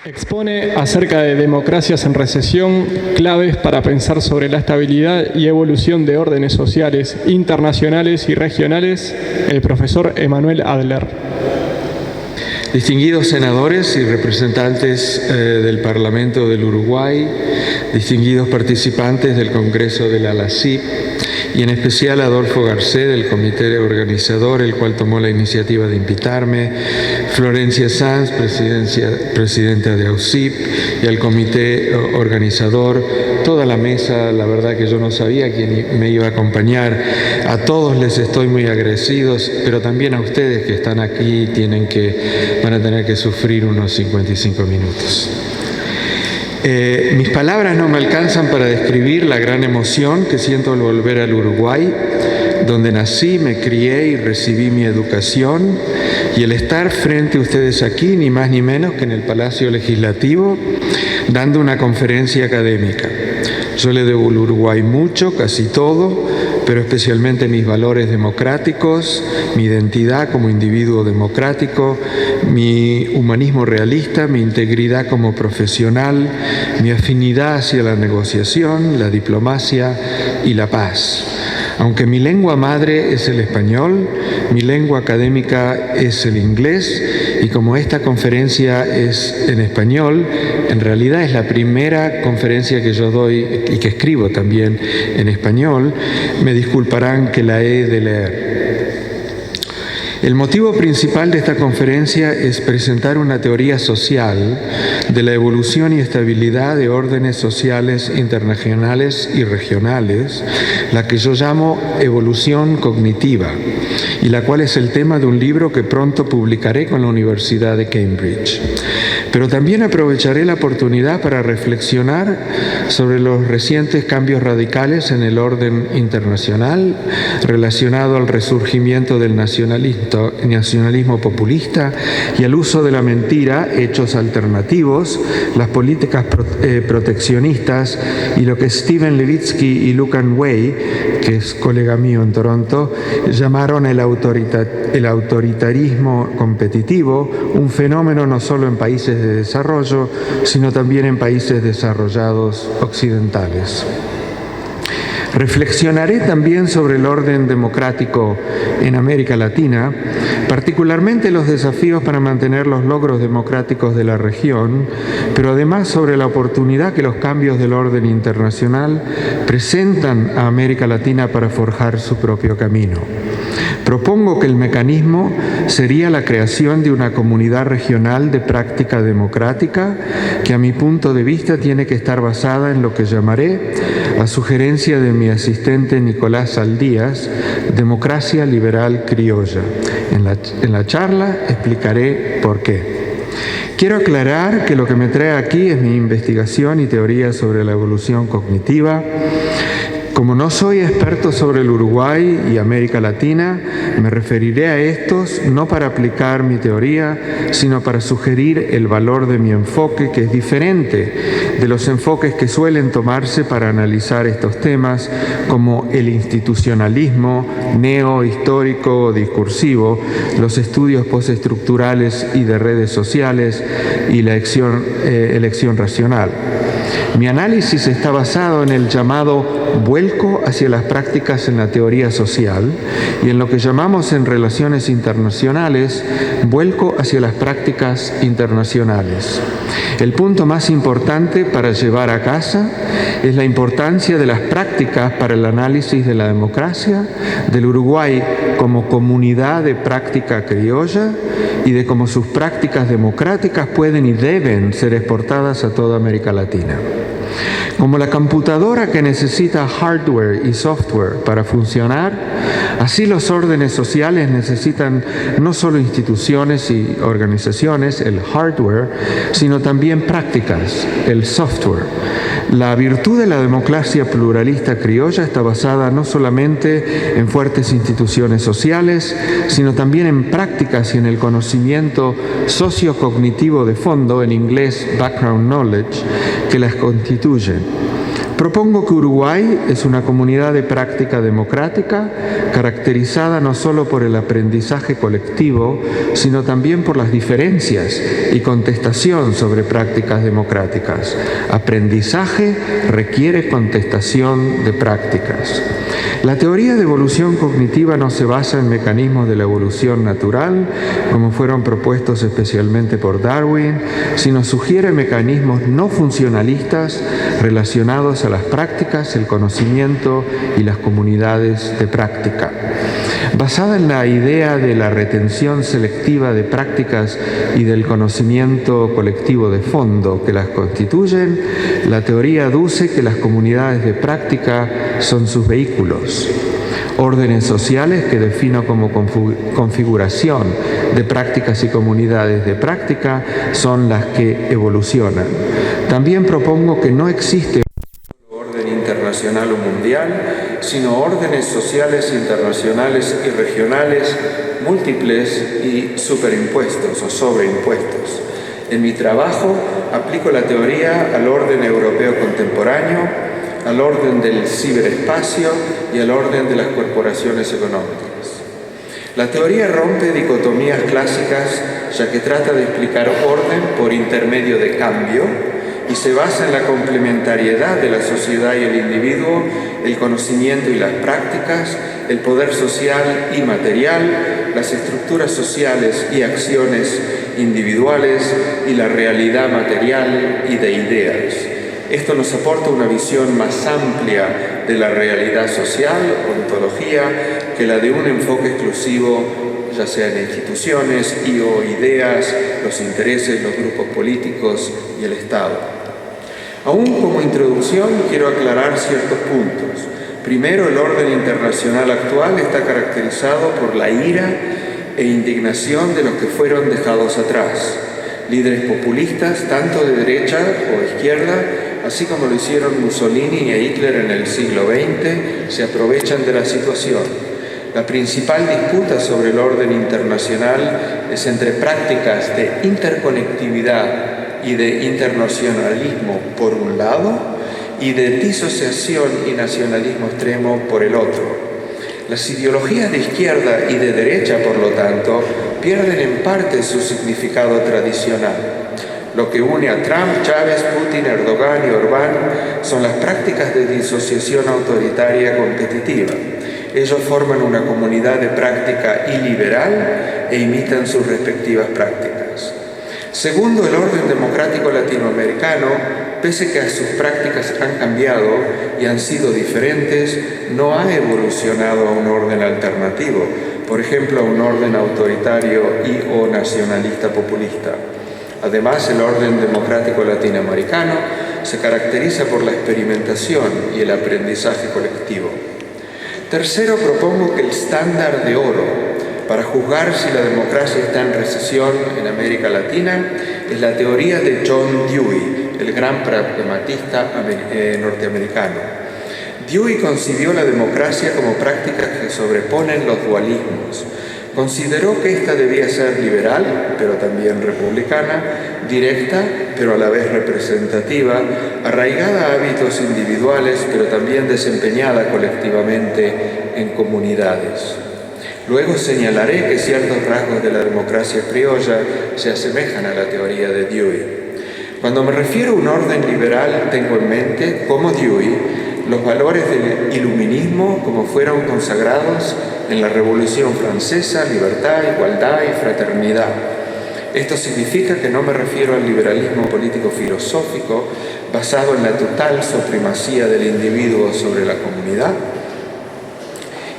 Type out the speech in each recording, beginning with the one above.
Expone acerca de democracias en recesión, claves para pensar sobre la estabilidad y evolución de órdenes sociales internacionales y regionales, el profesor Emanuel Adler. Distinguidos senadores y representantes del Parlamento del Uruguay, distinguidos participantes del Congreso de la LACIP, y en especial a Adolfo Garcé del comité organizador, el cual tomó la iniciativa de invitarme, Florencia Sanz, presidenta de AUSIP, y al comité organizador, toda la mesa. La verdad que yo no sabía quién me iba a acompañar. A todos les estoy muy agradecidos, pero también a ustedes que están aquí van a tener que sufrir unos 55 minutos. Mis palabras no me alcanzan para describir la gran emoción que siento al volver al Uruguay, donde nací, me crié y recibí mi educación, y el estar frente a ustedes aquí, ni más ni menos que en el Palacio Legislativo, dando una conferencia académica. Yo le debo al Uruguay mucho, casi todo, pero especialmente mis valores democráticos, mi identidad como individuo democrático, mi humanismo realista, mi integridad como profesional, mi afinidad hacia la negociación, la diplomacia y la paz. Aunque mi lengua madre es el español, mi lengua académica es el inglés, y como esta conferencia es en español, en realidad es la primera conferencia que yo doy y que escribo también en español, me disculparán que la he de leer. El motivo principal de esta conferencia es presentar una teoría social de la evolución y estabilidad de órdenes sociales internacionales y regionales, la que yo llamo evolución cognitiva, y la cual es el tema de un libro que pronto publicaré con la Universidad de Cambridge. Pero también aprovecharé la oportunidad para reflexionar sobre los recientes cambios radicales en el orden internacional relacionado al resurgimiento del nacionalismo populista y al uso de la mentira, hechos alternativos, las políticas proteccionistas y lo que Steven Levitsky y Lucan Way, que es colega mío en Toronto, llamaron el autoritarismo competitivo, un fenómeno no solo en países de desarrollo, sino también en países desarrollados occidentales. Reflexionaré también sobre el orden democrático en América Latina, particularmente los desafíos para mantener los logros democráticos de la región, pero además sobre la oportunidad que los cambios del orden internacional presentan a América Latina para forjar su propio camino. Propongo que el mecanismo sería la creación de una comunidad regional de práctica democrática que, a mi punto de vista, tiene que estar basada en lo que llamaré, a sugerencia de mi asistente Nicolás Saldías, democracia liberal criolla. En la charla explicaré por qué. Quiero aclarar que lo que me trae aquí es mi investigación y teoría sobre la evolución cognitiva. Como no soy experto sobre el Uruguay y América Latina, me referiré a estos no para aplicar mi teoría, sino para sugerir el valor de mi enfoque, que es diferente de los enfoques que suelen tomarse para analizar estos temas, como el institucionalismo neohistórico o discursivo, los estudios postestructurales y de redes sociales y la elección racional. Mi análisis está basado en el llamado vuelco hacia las prácticas en la teoría social y en lo que llamamos en relaciones internacionales vuelco hacia las prácticas internacionales. El punto más importante para llevar a casa es la importancia de las prácticas para el análisis de la democracia, del Uruguay como comunidad de práctica criolla y de cómo sus prácticas democráticas pueden y deben ser exportadas a toda América Latina. Como la computadora que necesita hardware y software para funcionar, así los órdenes sociales necesitan no solo instituciones y organizaciones, el hardware, sino también prácticas, el software. La virtud de la democracia pluralista criolla está basada no solamente en fuertes instituciones sociales, sino también en prácticas y en el conocimiento sociocognitivo de fondo, en inglés background knowledge, que las constituyen. Propongo que Uruguay es una comunidad de práctica democrática caracterizada no solo por el aprendizaje colectivo, sino también por las diferencias y contestación sobre prácticas democráticas. Aprendizaje requiere contestación de prácticas. La teoría de evolución cognitiva no se basa en mecanismos de la evolución natural, como fueron propuestos especialmente por Darwin, sino sugiere mecanismos no funcionalistas relacionados a las prácticas, el conocimiento y las comunidades de práctica. Basada en la idea de la retención selectiva de prácticas y del conocimiento colectivo de fondo que las constituyen, la teoría aduce que las comunidades de práctica son sus vehículos. Órdenes sociales que defino como configuración de prácticas y comunidades de práctica son las que evolucionan. También propongo que no existe orden internacional o mundial, sino órdenes sociales internacionales y regionales múltiples y superimpuestos o sobreimpuestos. En mi trabajo aplico la teoría al orden europeo contemporáneo, al orden del ciberespacio y al orden de las corporaciones económicas. La teoría rompe dicotomías clásicas, ya que trata de explicar orden por intermedio de cambio y se basa en la complementariedad de la sociedad y el individuo, el conocimiento y las prácticas, el poder social y material, las estructuras sociales y acciones individuales y la realidad material y de ideas. Esto nos aporta una visión más amplia de la realidad social, ontología, que la de un enfoque exclusivo, ya sea en instituciones o ideas, los intereses, los grupos políticos y el Estado. Aún como introducción, quiero aclarar ciertos puntos. Primero, el orden internacional actual está caracterizado por la ira e indignación de los que fueron dejados atrás. Líderes populistas, tanto de derecha o izquierda, así como lo hicieron Mussolini e Hitler en el siglo XX, se aprovechan de la situación. La principal disputa sobre el orden internacional es entre prácticas de interconectividad y de internacionalismo por un lado y de disociación y nacionalismo extremo por el otro. Las ideologías de izquierda y de derecha, por lo tanto, pierden en parte su significado tradicional. Lo que une a Trump, Chávez, Putin, Erdogan y Orbán son las prácticas de disociación autoritaria competitiva. Ellos forman una comunidad de práctica iliberal e imitan sus respectivas prácticas. Segundo, el orden democrático latinoamericano, pese que sus prácticas han cambiado y han sido diferentes, no ha evolucionado a un orden alternativo, por ejemplo, a un orden autoritario o nacionalista populista. Además, el orden democrático latinoamericano se caracteriza por la experimentación y el aprendizaje colectivo. Tercero, propongo que el estándar de oro para juzgar si la democracia está en recesión en América Latina es la teoría de John Dewey, el gran pragmatista norteamericano. Dewey concibió la democracia como prácticas que sobreponen los dualismos. Consideró que ésta debía ser liberal, pero también republicana, directa, pero a la vez representativa, arraigada a hábitos individuales, pero también desempeñada colectivamente en comunidades. Luego señalaré que ciertos rasgos de la democracia criolla se asemejan a la teoría de Dewey. Cuando me refiero a un orden liberal, tengo en mente, como Dewey, los valores del iluminismo como fueron consagrados en la Revolución Francesa: libertad, igualdad y fraternidad. Esto significa que no me refiero al liberalismo político-filosófico basado en la total supremacía del individuo sobre la comunidad,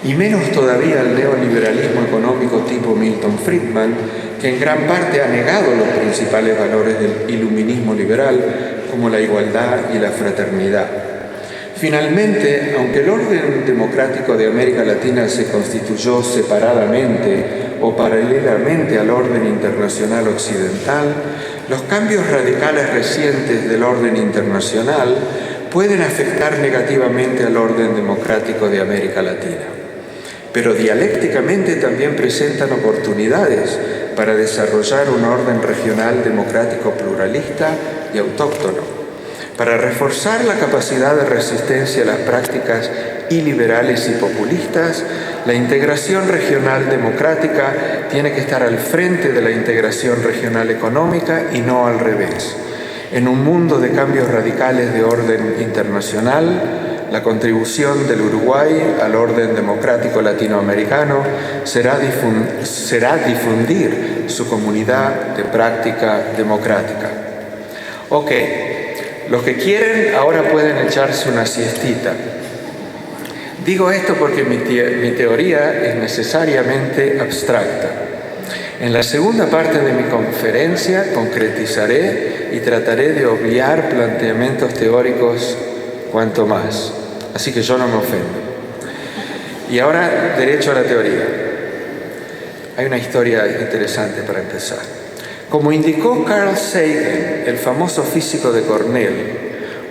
y menos todavía al neoliberalismo económico tipo Milton Friedman, que en gran parte ha negado los principales valores del iluminismo liberal, como la igualdad y la fraternidad. Finalmente, aunque el orden democrático de América Latina se constituyó separadamente o paralelamente al orden internacional occidental, los cambios radicales recientes del orden internacional pueden afectar negativamente al orden democrático de América Latina. Pero dialécticamente también presentan oportunidades para desarrollar un orden regional democrático pluralista y autóctono. Para reforzar la capacidad de resistencia a las prácticas iliberales y populistas, la integración regional democrática tiene que estar al frente de la integración regional económica y no al revés. En un mundo de cambios radicales de orden internacional, la contribución del Uruguay al orden democrático latinoamericano será difundir su comunidad de práctica democrática. Ok, los que quieren ahora pueden echarse una siestita. Digo esto porque mi teoría es necesariamente abstracta. En la segunda parte de mi conferencia concretizaré y trataré de obviar planteamientos teóricos cuanto más. Así que yo no me ofendo. Y ahora, derecho a la teoría. Hay una historia interesante para empezar. Como indicó Carl Sagan, el famoso físico de Cornell,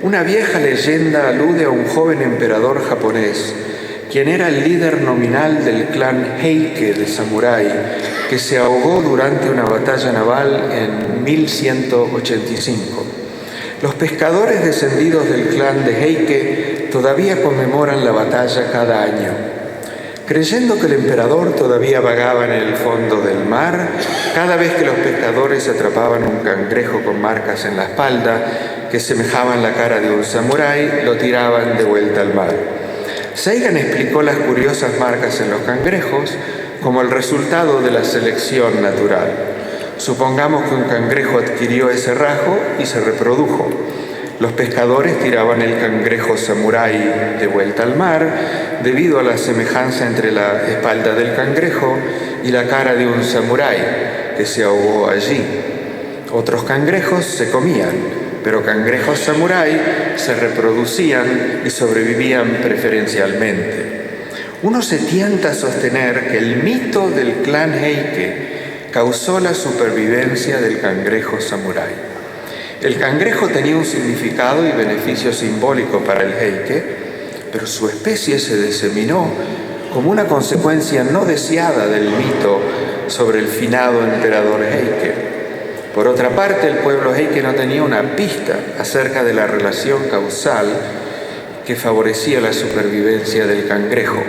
una vieja leyenda alude a un joven emperador japonés, quien era el líder nominal del clan Heike de samurái, que se ahogó durante una batalla naval en 1185. Los pescadores descendidos del clan de Heike todavía conmemoran la batalla cada año. Creyendo que el emperador todavía vagaba en el fondo del mar, cada vez que los pescadores atrapaban un cangrejo con marcas en la espalda que semejaban la cara de un samurái, lo tiraban de vuelta al mar. Sagan explicó las curiosas marcas en los cangrejos como el resultado de la selección natural. Supongamos que un cangrejo adquirió ese rasgo y se reprodujo. Los pescadores tiraban el cangrejo samurái de vuelta al mar debido a la semejanza entre la espalda del cangrejo y la cara de un samurái que se ahogó allí. Otros cangrejos se comían, pero cangrejos samurái se reproducían y sobrevivían preferencialmente. Uno se tienta a sostener que el mito del clan Heike causó la supervivencia del cangrejo samurái. El cangrejo tenía un significado y beneficio simbólico para el Heike, pero su especie se diseminó como una consecuencia no deseada del mito sobre el finado emperador Heike. Por otra parte, el pueblo Heike no tenía una pista acerca de la relación causal que favorecía la supervivencia del cangrejo.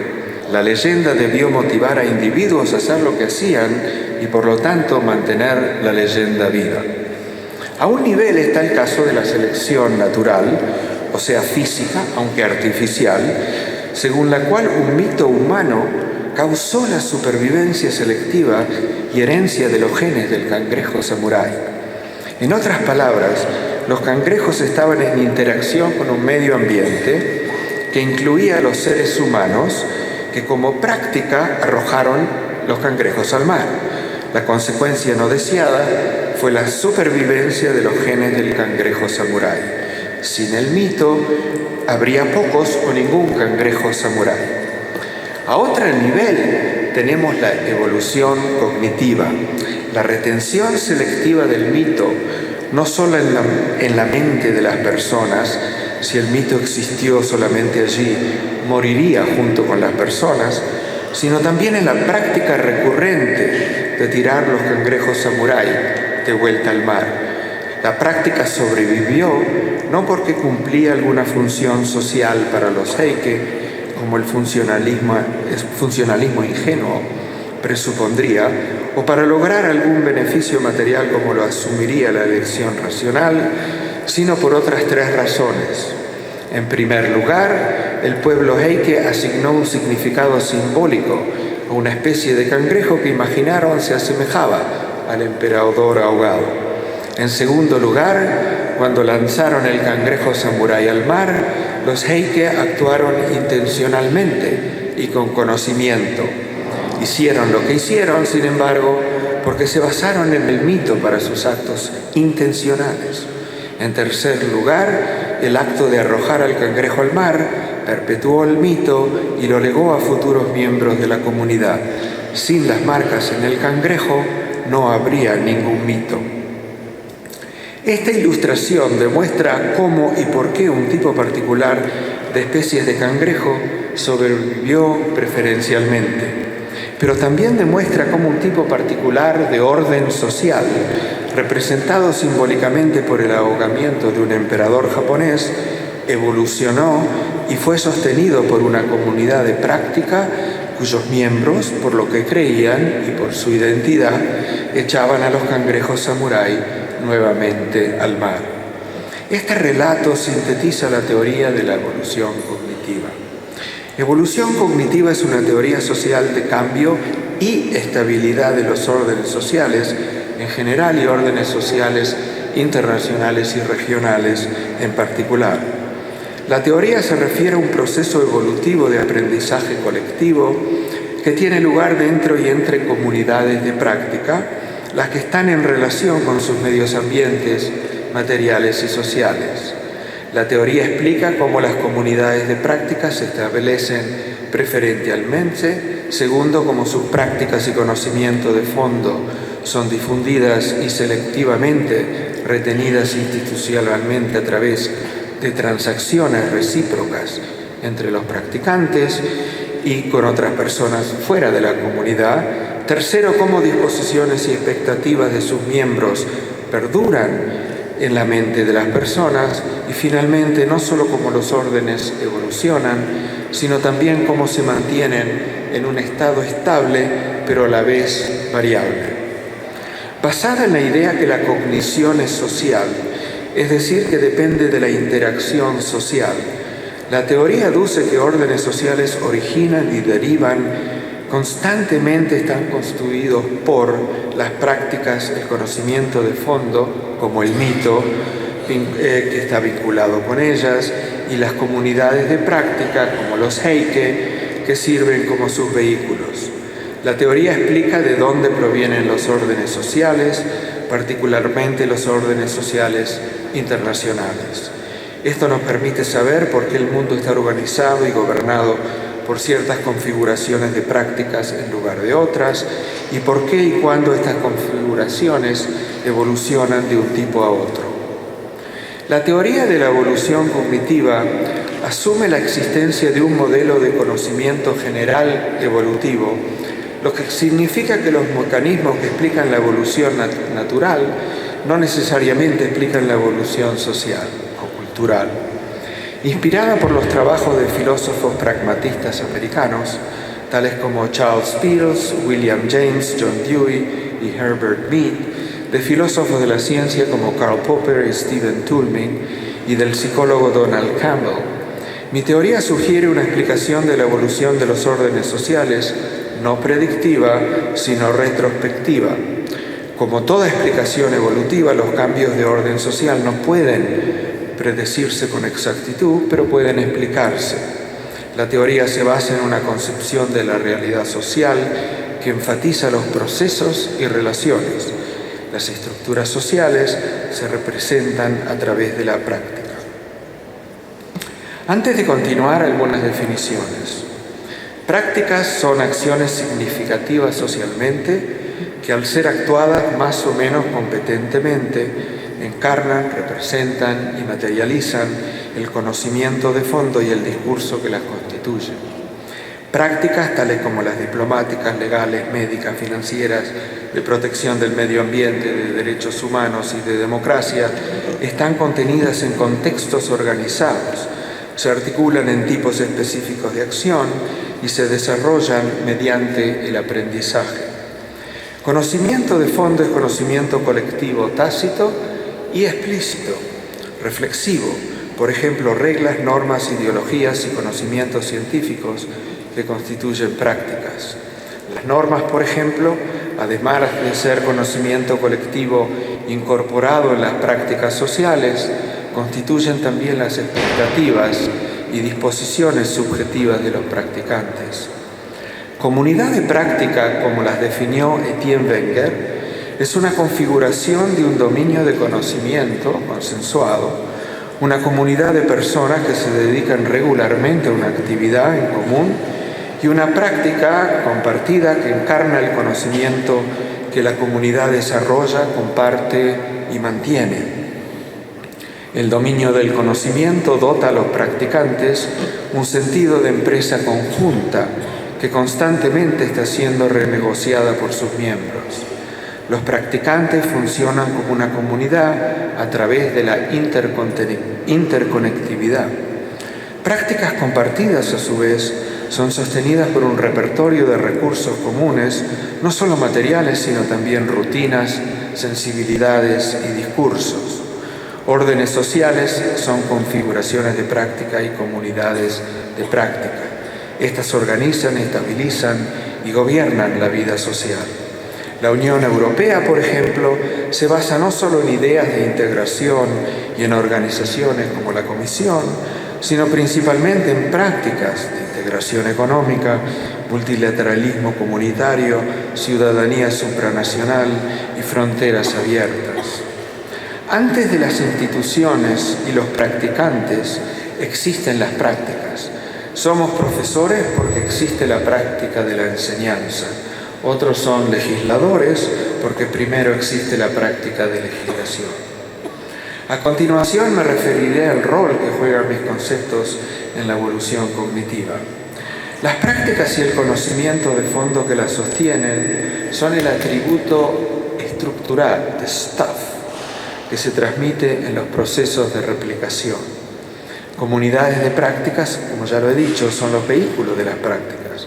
La leyenda debió motivar a individuos a hacer lo que hacían y por lo tanto mantener la leyenda viva. A un nivel está el caso de la selección natural, o sea física, aunque artificial, según la cual un mito humano causó la supervivencia selectiva y herencia de los genes del cangrejo samurái. En otras palabras, los cangrejos estaban en interacción con un medio ambiente que incluía a los seres humanos que como práctica arrojaron los cangrejos al mar. La consecuencia no deseada fue la supervivencia de los genes del cangrejo samurái. Sin el mito, habría pocos o ningún cangrejo samurái. A otro nivel tenemos la evolución cognitiva, la retención selectiva del mito, no solo en la mente de las personas. Si el mito existió solamente allí, moriría junto con las personas, sino también en la práctica recurrente de tirar los cangrejos samurái de vuelta al mar. La práctica sobrevivió no porque cumplía alguna función social para los Heike, como el funcionalismo ingenuo presupondría, o para lograr algún beneficio material como lo asumiría la elección racional, sino por otras tres razones. En primer lugar, el pueblo Heike asignó un significado simbólico a una especie de cangrejo que imaginaron se asemejaba al emperador ahogado. En segundo lugar, cuando lanzaron el cangrejo samurái al mar, los Heike actuaron intencionalmente y con conocimiento. Hicieron lo que hicieron, sin embargo, porque se basaron en el mito para sus actos intencionales. En tercer lugar, el acto de arrojar al cangrejo al mar perpetuó el mito y lo legó a futuros miembros de la comunidad. Sin las marcas en el cangrejo no habría ningún mito. Esta ilustración demuestra cómo y por qué un tipo particular de especies de cangrejo sobrevivió preferencialmente, pero también demuestra cómo un tipo particular de orden social representado simbólicamente por el ahogamiento de un emperador japonés, evolucionó y fue sostenido por una comunidad de práctica cuyos miembros, por lo que creían y por su identidad, echaban a los cangrejos samurái nuevamente al mar. Este relato sintetiza la teoría de la evolución cognitiva. Evolución cognitiva es una teoría social de cambio y estabilidad de los órdenes sociales en general y órdenes sociales internacionales y regionales en particular. La teoría se refiere a un proceso evolutivo de aprendizaje colectivo que tiene lugar dentro y entre comunidades de práctica, las que están en relación con sus medios ambientes, materiales y sociales. La teoría explica cómo las comunidades de práctica se establecen preferencialmente, segundo, cómo sus prácticas y conocimiento de fondo son difundidas y selectivamente retenidas institucionalmente a través de transacciones recíprocas entre los practicantes y con otras personas fuera de la comunidad. Tercero, cómo disposiciones y expectativas de sus miembros perduran en la mente de las personas. Y finalmente, no solo cómo los órdenes evolucionan, sino también cómo se mantienen en un estado estable, pero a la vez variable. Basada en la idea que la cognición es social, es decir, que depende de la interacción social, la teoría aduce que órdenes sociales originan y derivan constantemente, están constituidos por las prácticas, el conocimiento de fondo, como el mito, que está vinculado con ellas, y las comunidades de práctica, como los heike, que sirven como sus vehículos. La teoría explica de dónde provienen los órdenes sociales, particularmente los órdenes sociales internacionales. Esto nos permite saber por qué el mundo está organizado y gobernado por ciertas configuraciones de prácticas en lugar de otras, y por qué y cuándo estas configuraciones evolucionan de un tipo a otro. La teoría de la evolución cognitiva asume la existencia de un modelo de conocimiento general evolutivo, lo que significa que los mecanismos que explican la evolución natural no necesariamente explican la evolución social o cultural. Inspirada por los trabajos de filósofos pragmatistas americanos, tales como Charles Peirce, William James, John Dewey y Herbert Mead, de filósofos de la ciencia como Karl Popper y Stephen Toulmin, y del psicólogo Donald Campbell, mi teoría sugiere una explicación de la evolución de los órdenes sociales, no predictiva, sino retrospectiva. Como toda explicación evolutiva, los cambios de orden social no pueden predecirse con exactitud, pero pueden explicarse. La teoría se basa en una concepción de la realidad social que enfatiza los procesos y relaciones. Las estructuras sociales se representan a través de la práctica. Antes de continuar, algunas definiciones. Prácticas son acciones significativas socialmente que, al ser actuadas más o menos competentemente, encarnan, representan y materializan el conocimiento de fondo y el discurso que las constituyen. Prácticas tales como las diplomáticas, legales, médicas, financieras, de protección del medio ambiente, de derechos humanos y de democracia, están contenidas en contextos organizados, se articulan en tipos específicos de acción y se desarrollan mediante el aprendizaje. Conocimiento de fondo es conocimiento colectivo tácito y explícito, reflexivo, por ejemplo, reglas, normas, ideologías y conocimientos científicos que constituyen prácticas. Las normas, por ejemplo, además de ser conocimiento colectivo incorporado en las prácticas sociales, constituyen también las expectativas y disposiciones subjetivas de los practicantes. Comunidad de práctica, como las definió Etienne Wenger, es una configuración de un dominio de conocimiento consensuado, una comunidad de personas que se dedican regularmente a una actividad en común y una práctica compartida que encarna el conocimiento que la comunidad desarrolla, comparte y mantiene. El dominio del conocimiento dota a los practicantes un sentido de empresa conjunta que constantemente está siendo renegociada por sus miembros. Los practicantes funcionan como una comunidad a través de la interconectividad. Prácticas compartidas, a su vez, son sostenidas por un repertorio de recursos comunes, no solo materiales, sino también rutinas, sensibilidades y discursos. Órdenes sociales son configuraciones de práctica y comunidades de práctica. Estas organizan, estabilizan y gobiernan la vida social. La Unión Europea, por ejemplo, se basa no solo en ideas de integración y en organizaciones como la Comisión, sino principalmente en prácticas de integración económica, multilateralismo comunitario, ciudadanía supranacional y fronteras abiertas. Antes de las instituciones y los practicantes existen las prácticas. Somos profesores porque existe la práctica de la enseñanza. Otros son legisladores porque primero existe la práctica de legislación. A continuación me referiré al rol que juegan mis conceptos en la evolución cognitiva. Las prácticas y el conocimiento de fondo que las sostienen son el atributo estructural, the stuff, que se transmite en los procesos de replicación. Comunidades de prácticas, como ya lo he dicho, son los vehículos de las prácticas,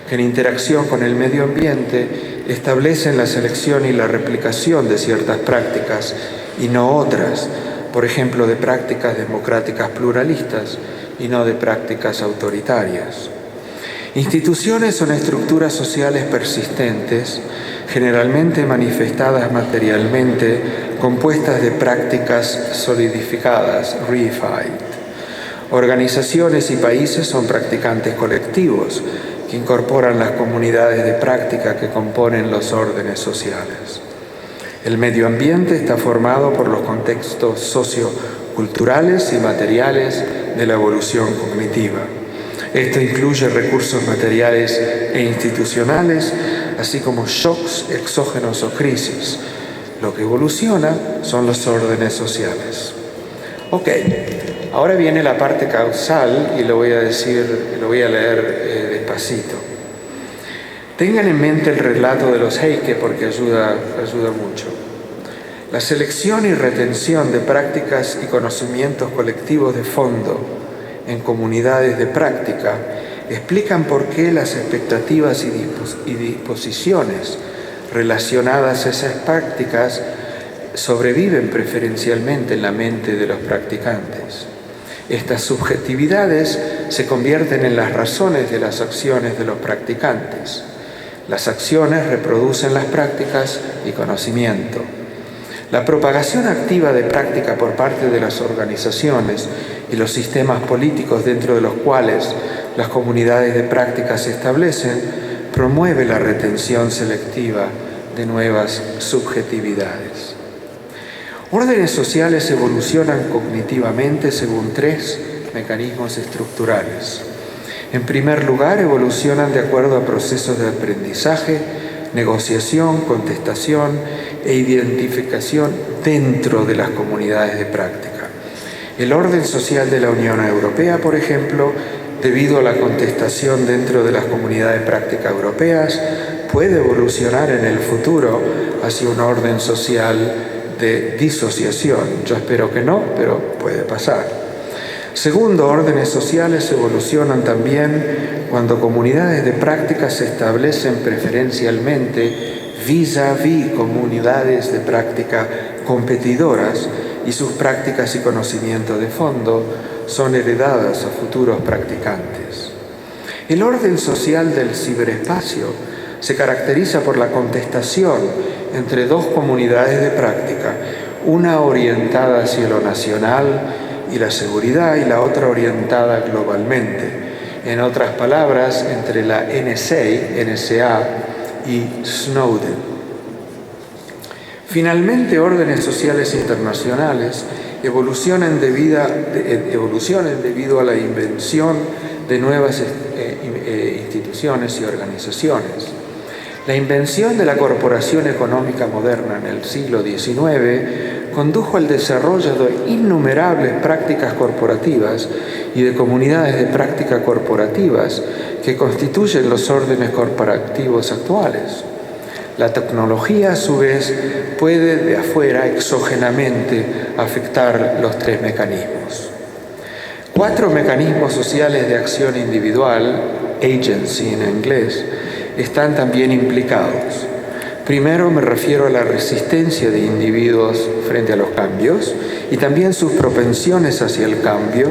que en interacción con el medio ambiente establecen la selección y la replicación de ciertas prácticas y no otras, por ejemplo, de prácticas democráticas pluralistas y no de prácticas autoritarias. Instituciones son estructuras sociales persistentes, generalmente manifestadas materialmente, compuestas de prácticas solidificadas, reified. Organizaciones y países son practicantes colectivos, que incorporan las comunidades de práctica que componen los órdenes sociales. El medio ambiente está formado por los contextos socioculturales y materiales de la evolución cognitiva. Esto incluye recursos materiales e institucionales, así como shocks exógenos o crisis. Lo que evoluciona son los órdenes sociales. Ok, ahora viene la parte causal y lo voy a leer despacito. Tengan en mente el relato de los Heike porque ayuda mucho. La selección y retención de prácticas y conocimientos colectivos de fondo en comunidades de práctica explican por qué las expectativas y disposiciones relacionadas a esas prácticas sobreviven preferencialmente en la mente de los practicantes. Estas subjetividades se convierten en las razones de las acciones de los practicantes. Las acciones reproducen las prácticas y conocimiento. La propagación activa de práctica por parte de las organizaciones y los sistemas políticos dentro de los cuales las comunidades de práctica se establecen promueve la retención selectiva de nuevas subjetividades. Órdenes sociales evolucionan cognitivamente según 3 mecanismos estructurales. En primer lugar, evolucionan de acuerdo a procesos de aprendizaje, negociación, contestación e identificación dentro de las comunidades de práctica. El orden social de la Unión Europea, por ejemplo, debido a la contestación dentro de las comunidades de práctica europeas, puede evolucionar en el futuro hacia un orden social de disociación. Yo espero que no, pero puede pasar. Segundo, órdenes sociales evolucionan también cuando comunidades de práctica se establecen preferencialmente vis-à-vis comunidades de práctica competidoras y sus prácticas y conocimiento de fondo son heredadas a futuros practicantes. El orden social del ciberespacio se caracteriza por la contestación entre 2 comunidades de práctica, una orientada hacia lo nacional y la seguridad y la otra orientada globalmente. En otras palabras, entre la NSA y Snowden. Finalmente, órdenes sociales internacionales evolucionan debido a la invención de nuevas instituciones y organizaciones. La invención de la corporación económica moderna en el siglo XIX condujo al desarrollo de innumerables prácticas corporativas y de comunidades de práctica corporativas que constituyen los órdenes corporativos actuales. La tecnología, a su vez, puede de afuera, exógenamente, afectar los tres mecanismos. 4 mecanismos sociales de acción individual, agency en inglés, están también implicados. Primero me refiero a la resistencia de individuos frente a los cambios y también sus propensiones hacia el cambio,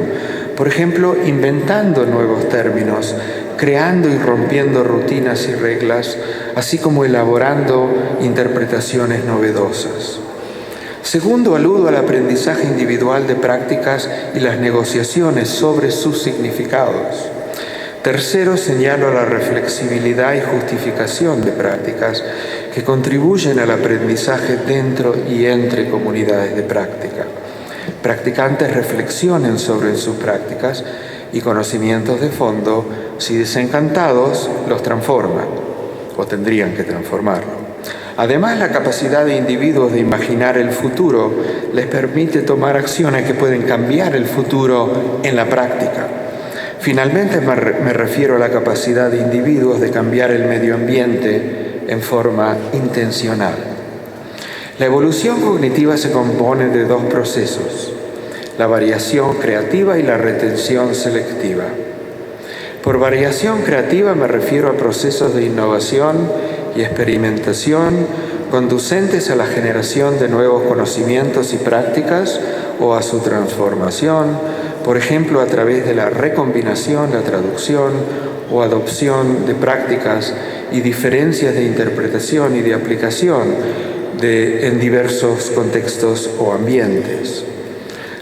por ejemplo, inventando nuevos términos, creando y rompiendo rutinas y reglas, así como elaborando interpretaciones novedosas. Segundo, aludo al aprendizaje individual de prácticas y las negociaciones sobre sus significados. Tercero, señalo la reflexibilidad y justificación de prácticas que contribuyen al aprendizaje dentro y entre comunidades de práctica. Practicantes reflexionen sobre sus prácticas y conocimientos de fondo, si desencantados, los transforman o tendrían que transformarlo. Además, la capacidad de individuos de imaginar el futuro les permite tomar acciones que pueden cambiar el futuro en la práctica. Finalmente, me refiero a la capacidad de individuos de cambiar el medio ambiente en forma intencional. La evolución cognitiva se compone de 2 procesos: la variación creativa y la retención selectiva. Por variación creativa me refiero a procesos de innovación y experimentación conducentes a la generación de nuevos conocimientos y prácticas o a su transformación, por ejemplo, a través de la recombinación, la traducción o adopción de prácticas y diferencias de interpretación y de aplicación en diversos contextos o ambientes.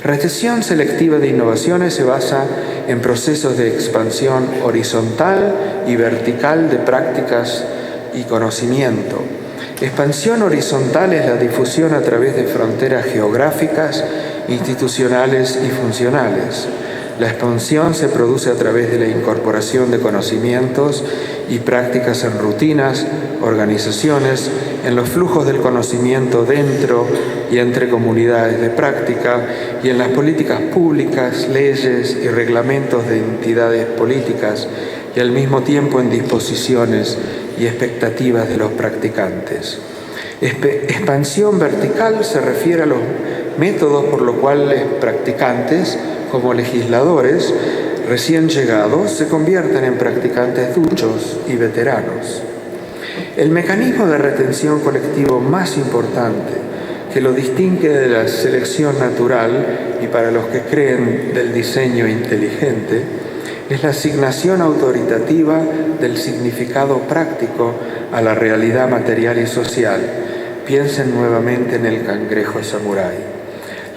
Retención selectiva de innovaciones se basa en procesos de expansión horizontal y vertical de prácticas y conocimiento. Expansión horizontal es la difusión a través de fronteras geográficas, institucionales y funcionales. La expansión se produce a través de la incorporación de conocimientos y prácticas en rutinas, organizaciones, en los flujos del conocimiento dentro y entre comunidades de práctica y en las políticas públicas, leyes y reglamentos de entidades políticas y al mismo tiempo en disposiciones y expectativas de los practicantes. Expansión vertical se refiere a los métodos por los cuales practicantes, como legisladores recién llegados, se convierten en practicantes duchos y veteranos. El mecanismo de retención colectivo más importante, que lo distingue de la selección natural y para los que creen del diseño inteligente, es la asignación autoritativa del significado práctico a la realidad material y social. Piensen nuevamente en el cangrejo samurái.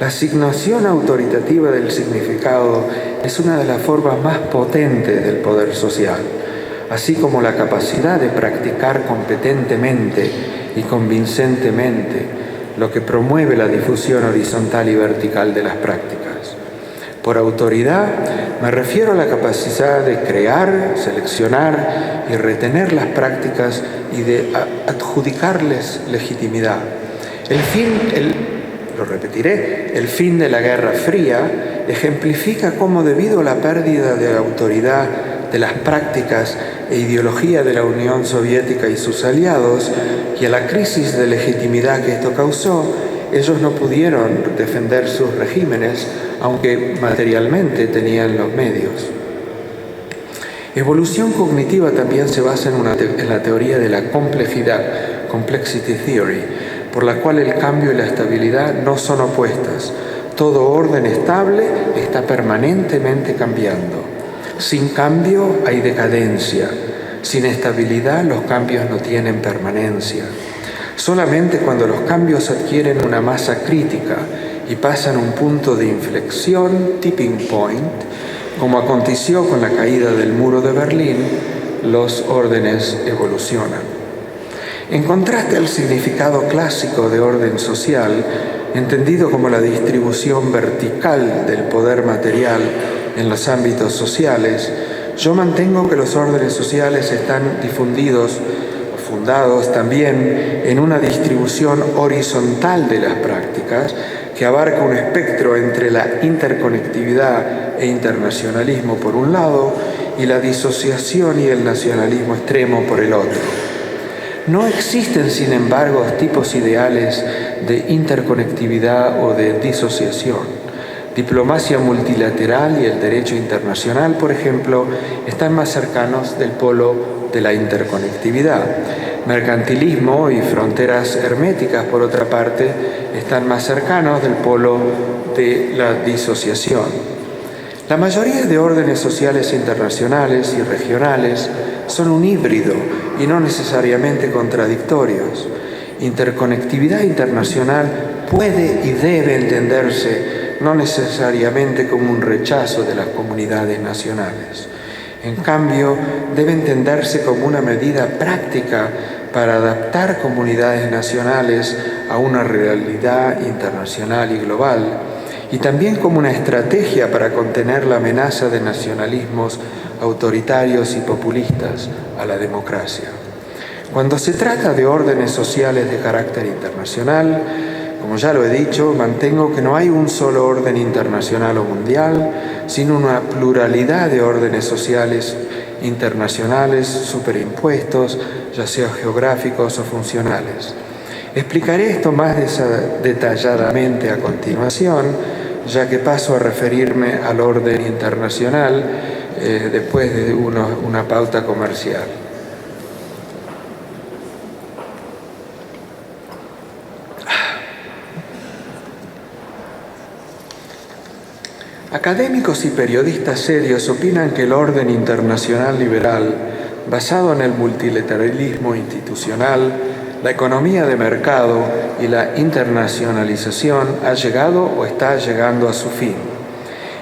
La asignación autoritativa del significado es una de las formas más potentes del poder social, así como la capacidad de practicar competentemente y convincentemente, lo que promueve la difusión horizontal y vertical de las prácticas. Por autoridad me refiero a la capacidad de crear, seleccionar y retener las prácticas y de adjudicarles legitimidad. El fin de la Guerra Fría ejemplifica cómo, debido a la pérdida de la autoridad de las prácticas e ideología de la Unión Soviética y sus aliados y a la crisis de legitimidad que esto causó, ellos no pudieron defender sus regímenes, aunque materialmente tenían los medios. Evolución cognitiva también se basa en la teoría de la complejidad, Complexity Theory, por la cual el cambio y la estabilidad no son opuestas. Todo orden estable está permanentemente cambiando. Sin cambio hay decadencia. Sin estabilidad los cambios no tienen permanencia. Solamente cuando los cambios adquieren una masa crítica y pasan un punto de inflexión, tipping point, como aconteció con la caída del muro de Berlín, los órdenes evolucionan. En contraste al significado clásico de orden social, entendido como la distribución vertical del poder material en los ámbitos sociales, yo mantengo que los órdenes sociales están fundados también en una distribución horizontal de las prácticas que abarca un espectro entre la interconectividad e internacionalismo por un lado y la disociación y el nacionalismo extremo por el otro. No existen, sin embargo, tipos ideales de interconectividad o de disociación. Diplomacia multilateral y el derecho internacional, por ejemplo, están más cercanos del polo de la interconectividad. Mercantilismo y fronteras herméticas, por otra parte, están más cercanos del polo de la disociación. La mayoría de órdenes sociales internacionales y regionales son un híbrido y no necesariamente contradictorios. Interconectividad internacional puede y debe entenderse no necesariamente como un rechazo de las comunidades nacionales. En cambio, debe entenderse como una medida práctica para adaptar comunidades nacionales a una realidad internacional y global, y también como una estrategia para contener la amenaza de nacionalismos autoritarios y populistas a la democracia. Cuando se trata de órdenes sociales de carácter internacional, como ya lo he dicho, mantengo que no hay un solo orden internacional o mundial, sino una pluralidad de órdenes sociales internacionales superimpuestos, ya sea geográficos o funcionales. Explicaré esto más detalladamente a continuación, ya que paso a referirme al orden internacional después de una pauta comercial. Académicos y periodistas serios opinan que el orden internacional liberal, basado en el multilateralismo institucional, la economía de mercado y la internacionalización, ha llegado o está llegando a su fin.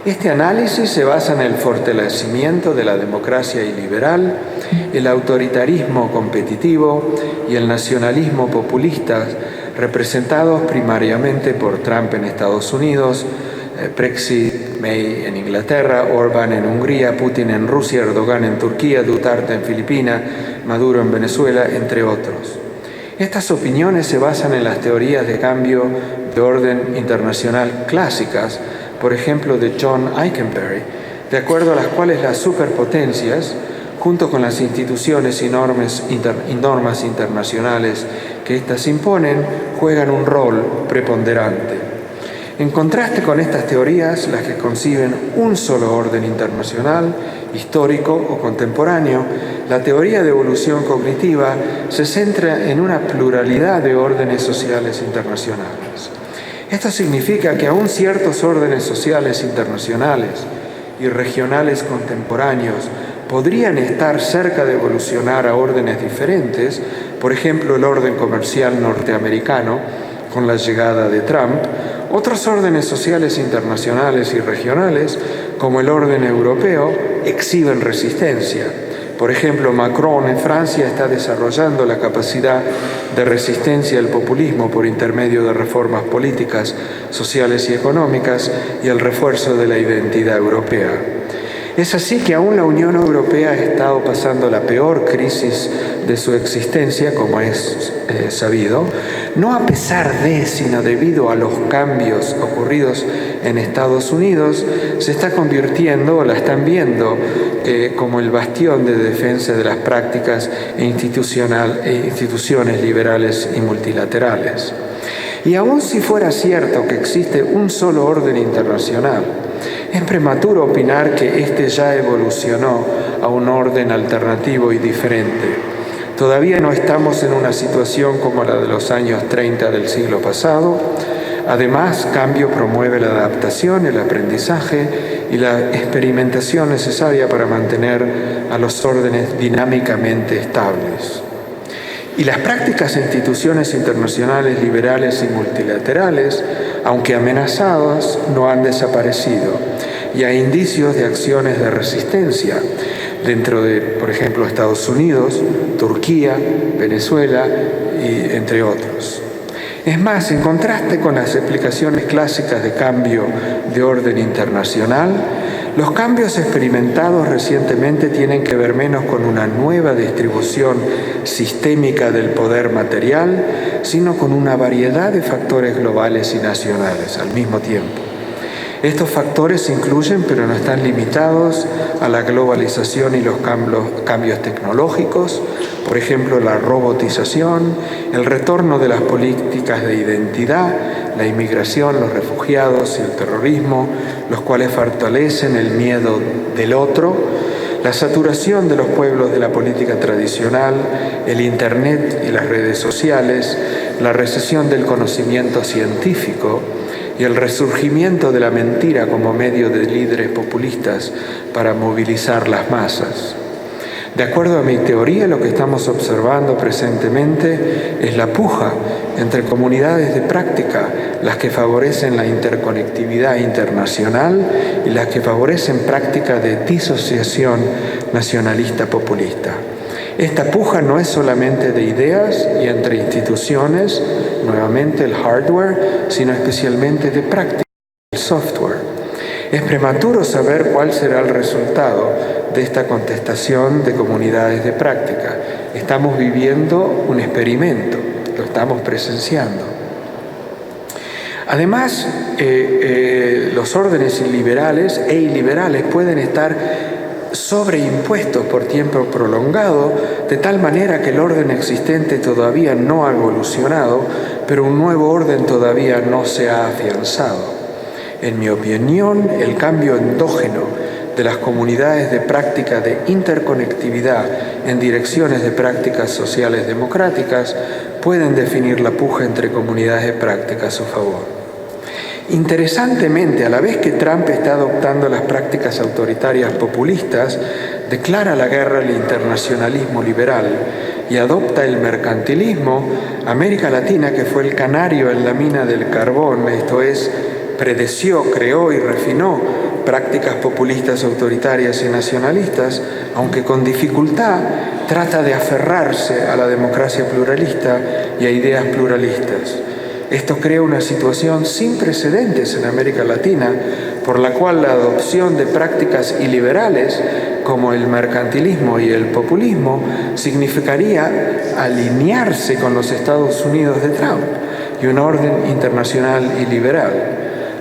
Este análisis se basa en el fortalecimiento de la democracia iliberal, el autoritarismo competitivo y el nacionalismo populista, representados primariamente por Trump en Estados Unidos, Brexit, May en Inglaterra, Orbán en Hungría, Putin en Rusia, Erdogan en Turquía, Duterte en Filipinas, Maduro en Venezuela, entre otros. Estas opiniones se basan en las teorías de cambio de orden internacional clásicas, por ejemplo de John Ikenberry, de acuerdo a las cuales las superpotencias, junto con las instituciones y normas internacionales que éstas imponen, juegan un rol preponderante. En contraste con estas teorías, las que conciben un solo orden internacional, histórico o contemporáneo, la teoría de evolución cognitiva se centra en una pluralidad de órdenes sociales internacionales. Esto significa que aún ciertos órdenes sociales internacionales y regionales contemporáneos podrían estar cerca de evolucionar a órdenes diferentes, por ejemplo, el orden comercial norteamericano con la llegada de Trump. Otros órdenes sociales internacionales y regionales, como el orden europeo, exhiben resistencia. Por ejemplo, Macron en Francia está desarrollando la capacidad de resistencia al populismo por intermedio de reformas políticas, sociales y económicas y el refuerzo de la identidad europea. Es así que aún la Unión Europea ha estado pasando la peor crisis de su existencia, como es sabido, no a pesar de, sino debido a los cambios ocurridos en Estados Unidos, se está convirtiendo, o la están viendo, como el bastión de defensa de las prácticas e instituciones liberales y multilaterales. Y aun si fuera cierto que existe un solo orden internacional, es prematuro opinar que éste ya evolucionó a un orden alternativo y diferente. Todavía no estamos en una situación como la de los años 30 del siglo pasado. Además, cambio promueve la adaptación, el aprendizaje y la experimentación necesaria para mantener a los órdenes dinámicamente estables. Y las prácticas e instituciones internacionales liberales y multilaterales, aunque amenazadas, no han desaparecido, y hay indicios de acciones de resistencia dentro de, por ejemplo, Estados Unidos, Turquía, Venezuela, y entre otros. Es más, en contraste con las explicaciones clásicas de cambio de orden internacional, los cambios experimentados recientemente tienen que ver menos con una nueva distribución sistémica del poder material, sino con una variedad de factores globales y nacionales al mismo tiempo. Estos factores incluyen, pero no están limitados, a la globalización y los cambios tecnológicos, por ejemplo, la robotización, el retorno de las políticas de identidad, la inmigración, los refugiados y el terrorismo, los cuales fortalecen el miedo del otro, la saturación de los pueblos de la política tradicional, el Internet y las redes sociales, la recesión del conocimiento científico y el resurgimiento de la mentira como medio de líderes populistas para movilizar las masas. De acuerdo a mi teoría, lo que estamos observando presentemente es la puja entre comunidades de práctica, las que favorecen la interconectividad internacional y las que favorecen prácticas de disociación nacionalista populista. Esta puja no es solamente de ideas y entre instituciones, nuevamente el hardware, sino especialmente de práctica, el software. Es prematuro saber cuál será el resultado de esta contestación de comunidades de práctica. Estamos viviendo un experimento, lo estamos presenciando. Además, los órdenes liberales e iliberales pueden estar sobreimpuestos por tiempo prolongado, de tal manera que el orden existente todavía no ha evolucionado, pero un nuevo orden todavía no se ha afianzado. En mi opinión, el cambio endógeno de las comunidades de práctica de interconectividad en direcciones de prácticas sociales democráticas pueden definir la puja entre comunidades de práctica a su favor. Interesantemente, a la vez que Trump está adoptando las prácticas autoritarias populistas, declara la guerra al internacionalismo liberal y adopta el mercantilismo, América Latina, que fue el canario en la mina del carbón, esto es, predeció, creó y refinó prácticas populistas, autoritarias y nacionalistas, aunque con dificultad, trata de aferrarse a la democracia pluralista y a ideas pluralistas. Esto crea una situación sin precedentes en América Latina, por la cual la adopción de prácticas iliberales como el mercantilismo y el populismo significaría alinearse con los Estados Unidos de Trump y un orden internacional iliberal.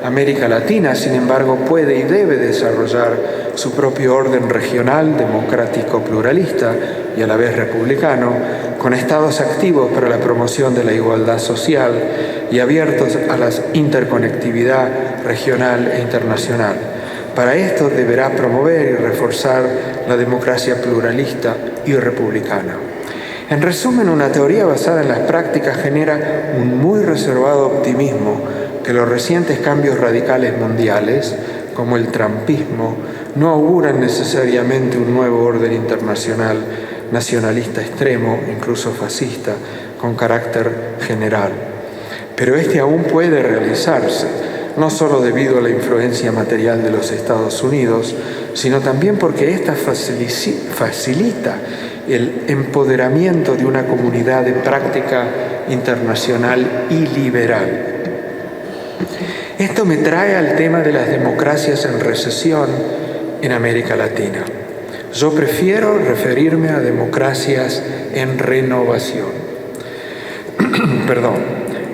América Latina, sin embargo, puede y debe desarrollar su propio orden regional, democrático, pluralista y a la vez republicano, con estados activos para la promoción de la igualdad social y abiertos a la interconectividad regional e internacional. Para esto deberá promover y reforzar la democracia pluralista y republicana. En resumen, una teoría basada en las prácticas genera un muy reservado optimismo que los recientes cambios radicales mundiales, como el trumpismo, no auguran necesariamente un nuevo orden internacional nacionalista extremo, incluso fascista, con carácter general. Pero este aún puede realizarse, no solo debido a la influencia material de los Estados Unidos, sino también porque ésta facilita el empoderamiento de una comunidad de práctica internacional y liberal. Esto me trae al tema de las democracias en recesión en América Latina. Yo prefiero referirme a democracias en renovación.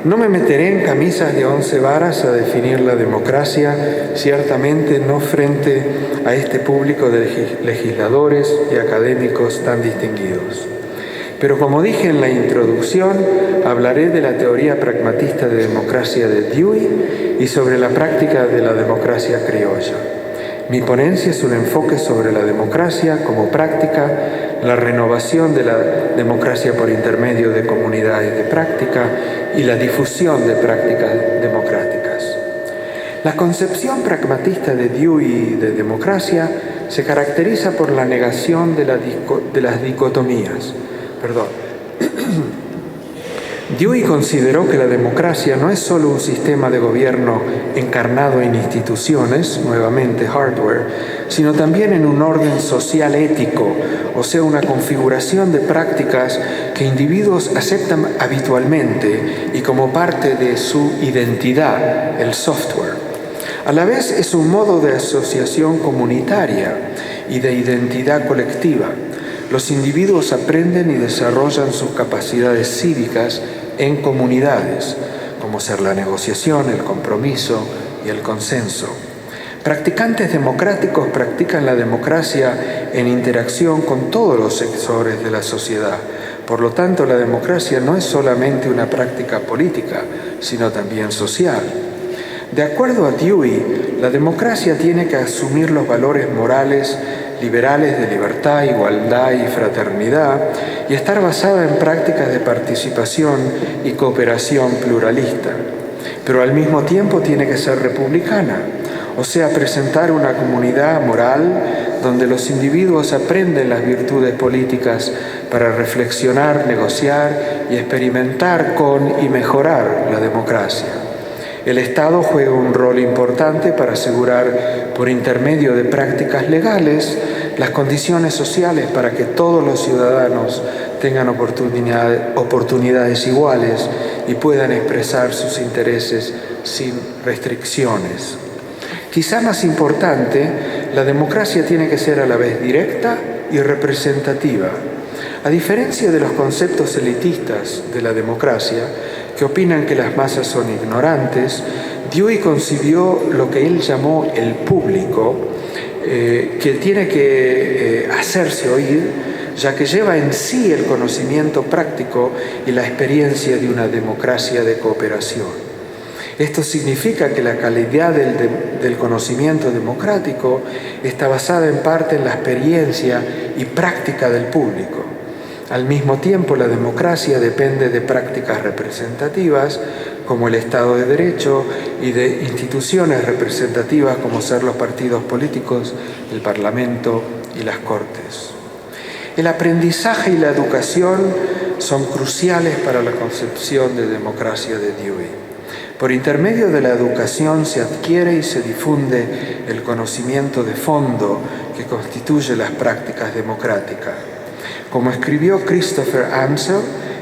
No me meteré en camisas de 11 varas a definir la democracia, ciertamente no frente a este público de legisladores y académicos tan distinguidos. Pero como dije en la introducción, hablaré de la teoría pragmatista de democracia de Dewey y sobre la práctica de la democracia criolla. Mi ponencia es un enfoque sobre la democracia como práctica, la renovación de la democracia por intermedio de comunidades de práctica y la difusión de prácticas democráticas. La concepción pragmatista de Dewey de democracia se caracteriza por la negación de las dicotomías. Dewey consideró que la democracia no es solo un sistema de gobierno encarnado en instituciones, nuevamente hardware, sino también en un orden social ético, o sea, una configuración de prácticas que individuos aceptan habitualmente y como parte de su identidad, el software. A la vez es un modo de asociación comunitaria y de identidad colectiva. Los individuos aprenden y desarrollan sus capacidades cívicas en comunidades, como ser la negociación, el compromiso y el consenso. Practicantes democráticos practican la democracia en interacción con todos los sectores de la sociedad. Por lo tanto, la democracia no es solamente una práctica política, sino también social. De acuerdo a Dewey, la democracia tiene que asumir los valores morales liberales de libertad, igualdad y fraternidad y estar basada en prácticas de participación y cooperación pluralista. Pero al mismo tiempo tiene que ser republicana, o sea, presentar una comunidad moral donde los individuos aprenden las virtudes políticas para reflexionar, negociar y experimentar con y mejorar la democracia. El Estado juega un rol importante para asegurar, por intermedio de prácticas legales, las condiciones sociales para que todos los ciudadanos tengan oportunidades iguales y puedan expresar sus intereses sin restricciones. Quizá más importante, la democracia tiene que ser a la vez directa y representativa. A diferencia de los conceptos elitistas de la democracia, que opinan que las masas son ignorantes, Dewey concibió lo que él llamó el público, que tiene que hacerse oír, ya que lleva en sí el conocimiento práctico y la experiencia de una democracia de cooperación. Esto significa que la calidad del conocimiento democrático está basada en parte en la experiencia y práctica del público. Al mismo tiempo, la democracia depende de prácticas representativas, como el Estado de Derecho, y de instituciones representativas, como ser los partidos políticos, el Parlamento y las Cortes. El aprendizaje y la educación son cruciales para la concepción de democracia de Dewey. Por intermedio de la educación se adquiere y se difunde el conocimiento de fondo que constituye las prácticas democráticas. Como escribió Christopher Ansel,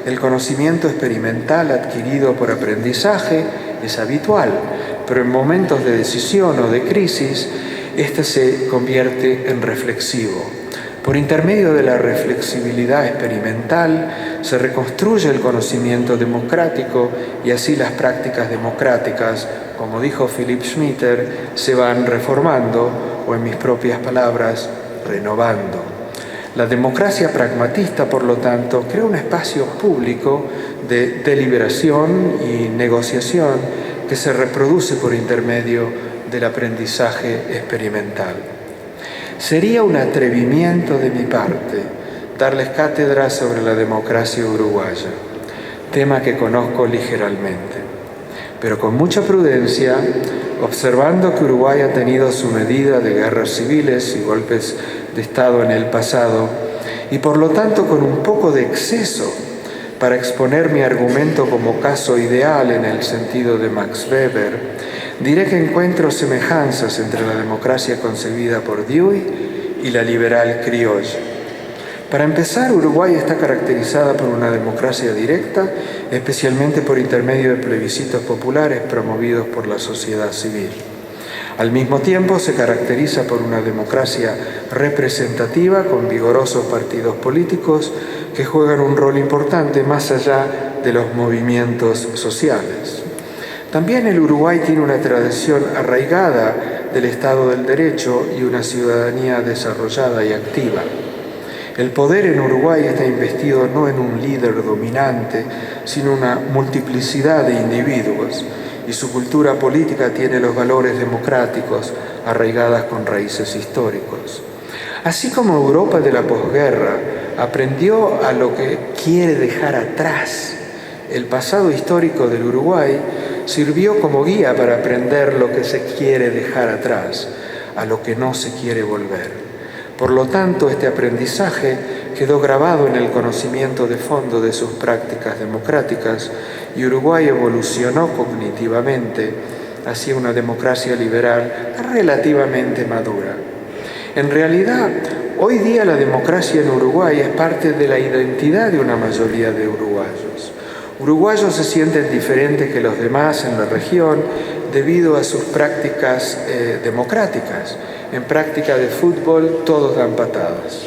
el conocimiento experimental adquirido por aprendizaje es habitual, pero en momentos de decisión o de crisis, este se convierte en reflexivo. Por intermedio de la reflexibilidad experimental, se reconstruye el conocimiento democrático y así las prácticas democráticas, como dijo Philipp Schmitter, se van reformando o, en mis propias palabras, renovando. La democracia pragmatista, por lo tanto, crea un espacio público de deliberación y negociación que se reproduce por intermedio del aprendizaje experimental. Sería un atrevimiento de mi parte darles cátedra sobre la democracia uruguaya, tema que conozco ligeramente, pero con mucha prudencia, observando que Uruguay ha tenido su medida de guerras civiles y golpes de Estado en el pasado, y por lo tanto con un poco de exceso para exponer mi argumento como caso ideal en el sentido de Max Weber, diré que encuentro semejanzas entre la democracia concebida por Dewey y la liberal criolla. Para empezar, Uruguay está caracterizada por una democracia directa, especialmente por intermedio de plebiscitos populares promovidos por la sociedad civil. Al mismo tiempo, se caracteriza por una democracia representativa con vigorosos partidos políticos que juegan un rol importante más allá de los movimientos sociales. También el Uruguay tiene una tradición arraigada del Estado del Derecho y una ciudadanía desarrollada y activa. El poder en Uruguay está investido no en un líder dominante, sino una multiplicidad de individuos, y su cultura política tiene los valores democráticos arraigadas con raíces históricos. Así como Europa de la posguerra aprendió a lo que quiere dejar atrás, el pasado histórico del Uruguay sirvió como guía para aprender lo que se quiere dejar atrás, a lo que no se quiere volver. Por lo tanto, este aprendizaje quedó grabado en el conocimiento de fondo de sus prácticas democráticas y Uruguay evolucionó cognitivamente hacia una democracia liberal relativamente madura. En realidad, hoy día la democracia en Uruguay es parte de la identidad de una mayoría de uruguayos. Uruguayos se sienten diferentes que los demás en la región debido a sus prácticas democráticas. En práctica de fútbol todos dan patadas.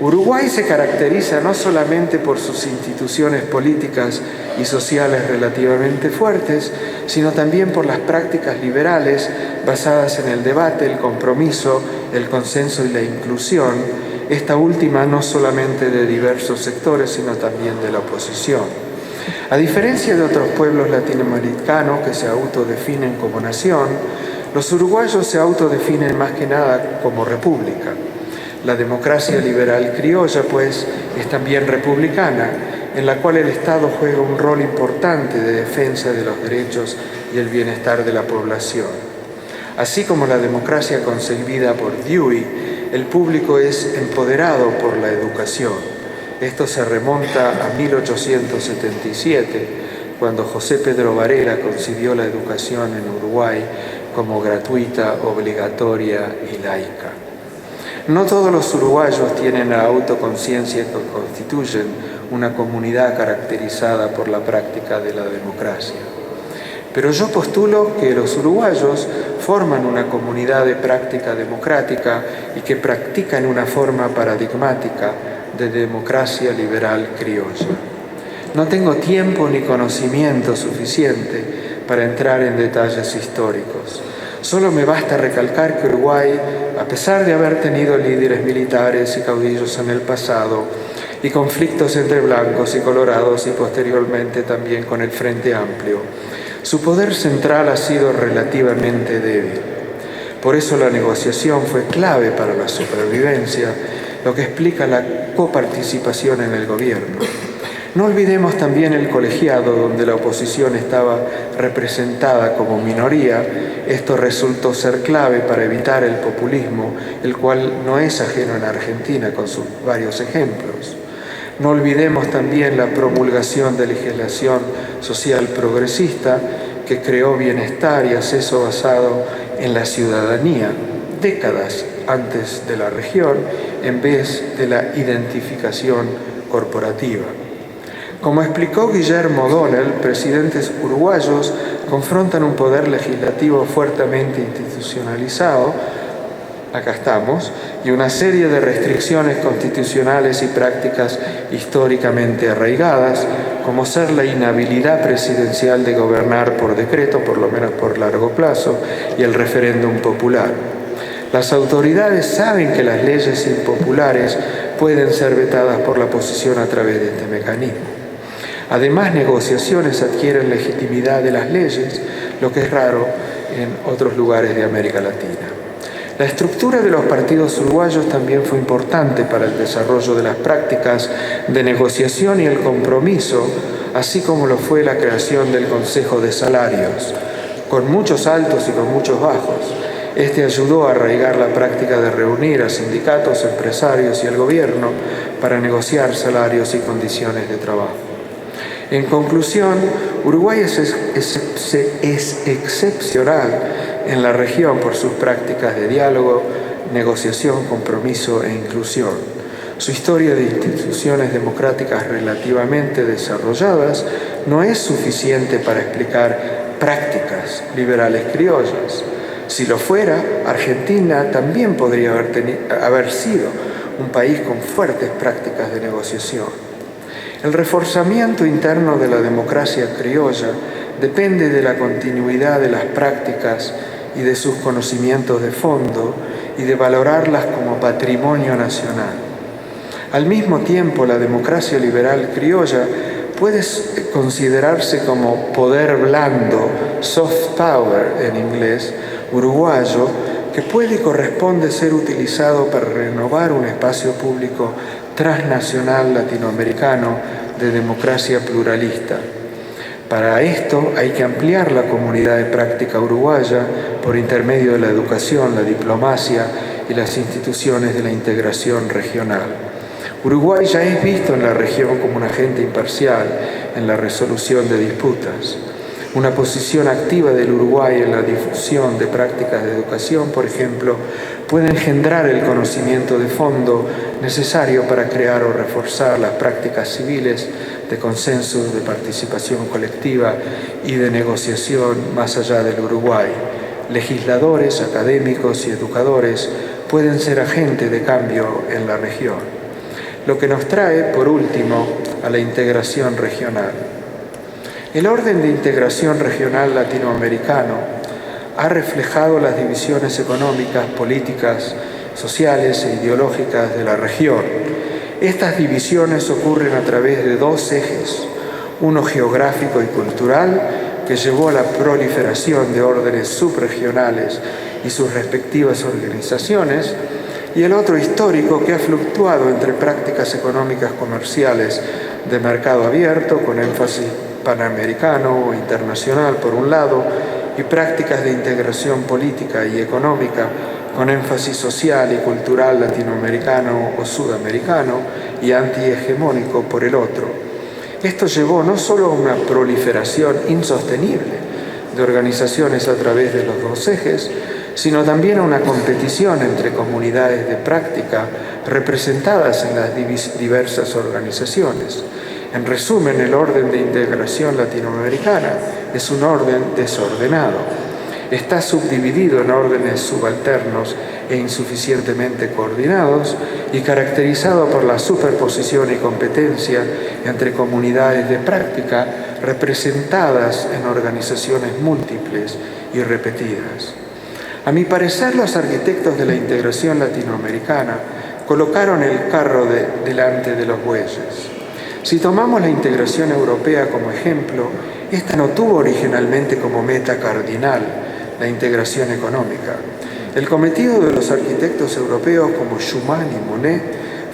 Uruguay se caracteriza no solamente por sus instituciones políticas y sociales relativamente fuertes, sino también por las prácticas liberales basadas en el debate, el compromiso, el consenso y la inclusión, esta última no solamente de diversos sectores, sino también de la oposición. A diferencia de otros pueblos latinoamericanos que se autodefinen como nación, los uruguayos se autodefinen más que nada como república. La democracia liberal criolla, pues, es también republicana, en la cual el Estado juega un rol importante de defensa de los derechos y el bienestar de la población. Así como la democracia concebida por Dewey, el público es empoderado por la educación. Esto se remonta a 1877, cuando José Pedro Varela concibió la educación en Uruguay como gratuita, obligatoria y laica. No todos los uruguayos tienen la autoconciencia que constituyen una comunidad caracterizada por la práctica de la democracia. Pero yo postulo que los uruguayos forman una comunidad de práctica democrática y que practican una forma paradigmática de democracia liberal criolla. No tengo tiempo ni conocimiento suficiente para entrar en detalles históricos. Solo me basta recalcar que Uruguay, a pesar de haber tenido líderes militares y caudillos en el pasado, y conflictos entre blancos y colorados y posteriormente también con el Frente Amplio, su poder central ha sido relativamente débil. Por eso la negociación fue clave para la supervivencia, lo que explica la coparticipación en el gobierno. No olvidemos también el colegiado, donde la oposición estaba representada como minoría. Esto resultó ser clave para evitar el populismo, el cual no es ajeno en Argentina, con sus varios ejemplos. No olvidemos también la promulgación de legislación social progresista que creó bienestar y acceso basado en la ciudadanía, décadas antes de la región, en vez de la identificación corporativa. Como explicó Guillermo O'Donnell, presidentes uruguayos confrontan un poder legislativo fuertemente institucionalizado, acá estamos, y una serie de restricciones constitucionales y prácticas históricamente arraigadas, como ser la inhabilidad presidencial de gobernar por decreto, por lo menos por largo plazo, y el referéndum popular. Las autoridades saben que las leyes impopulares pueden ser vetadas por la oposición a través de este mecanismo. Además, negociaciones adquieren legitimidad de las leyes, lo que es raro en otros lugares de América Latina. La estructura de los partidos uruguayos también fue importante para el desarrollo de las prácticas de negociación y el compromiso, así como lo fue la creación del Consejo de Salarios, con muchos altos y con muchos bajos. Este ayudó a arraigar la práctica de reunir a sindicatos, empresarios y el gobierno para negociar salarios y condiciones de trabajo. En conclusión, Uruguay es excepcional en la región por sus prácticas de diálogo, negociación, compromiso e inclusión. Su historia de instituciones democráticas relativamente desarrolladas no es suficiente para explicar prácticas liberales criollas. Si lo fuera, Argentina también podría haber sido un país con fuertes prácticas de negociación. El reforzamiento interno de la democracia criolla depende de la continuidad de las prácticas y de sus conocimientos de fondo y de valorarlas como patrimonio nacional. Al mismo tiempo, la democracia liberal criolla puede considerarse como poder blando, soft power en inglés, uruguayo, que puede y corresponde ser utilizado para renovar un espacio público transnacional latinoamericano de democracia pluralista. Para esto hay que ampliar la comunidad de práctica uruguaya por intermedio de la educación, la diplomacia y las instituciones de la integración regional. Uruguay ya es visto en la región como un agente imparcial en la resolución de disputas. Una posición activa del Uruguay en la difusión de prácticas de educación, por ejemplo, puede engendrar el conocimiento de fondo necesario para crear o reforzar las prácticas civiles de consenso, de participación colectiva y de negociación más allá del Uruguay. Legisladores, académicos y educadores pueden ser agentes de cambio en la región. lo que nos trae, por último, a la integración regional. El orden de integración regional latinoamericano ha reflejado las divisiones económicas, políticas, sociales e ideológicas de la región. Estas divisiones ocurren a través de dos ejes, uno geográfico y cultural, que llevó a la proliferación de órdenes subregionales y sus respectivas organizaciones, y el otro histórico, que ha fluctuado entre prácticas económicas comerciales de mercado abierto, con énfasis panamericano o internacional por un lado, y prácticas de integración política y económica con énfasis social y cultural latinoamericano o sudamericano y antihegemónico por el otro. Esto llevó no solo a una proliferación insostenible de organizaciones a través de los dos ejes, sino también a una competición entre comunidades de práctica representadas en las diversas organizaciones. En resumen, el orden de integración latinoamericana es un orden desordenado. Está subdividido en órdenes subalternos e insuficientemente coordinados y caracterizado por la superposición y competencia entre comunidades de práctica representadas en organizaciones múltiples y repetidas. A mi parecer, los arquitectos de la integración latinoamericana colocaron el carro delante de los bueyes. Si tomamos la integración europea como ejemplo, esta no tuvo originalmente como meta cardinal la integración económica. El cometido de los arquitectos europeos como Schuman y Monet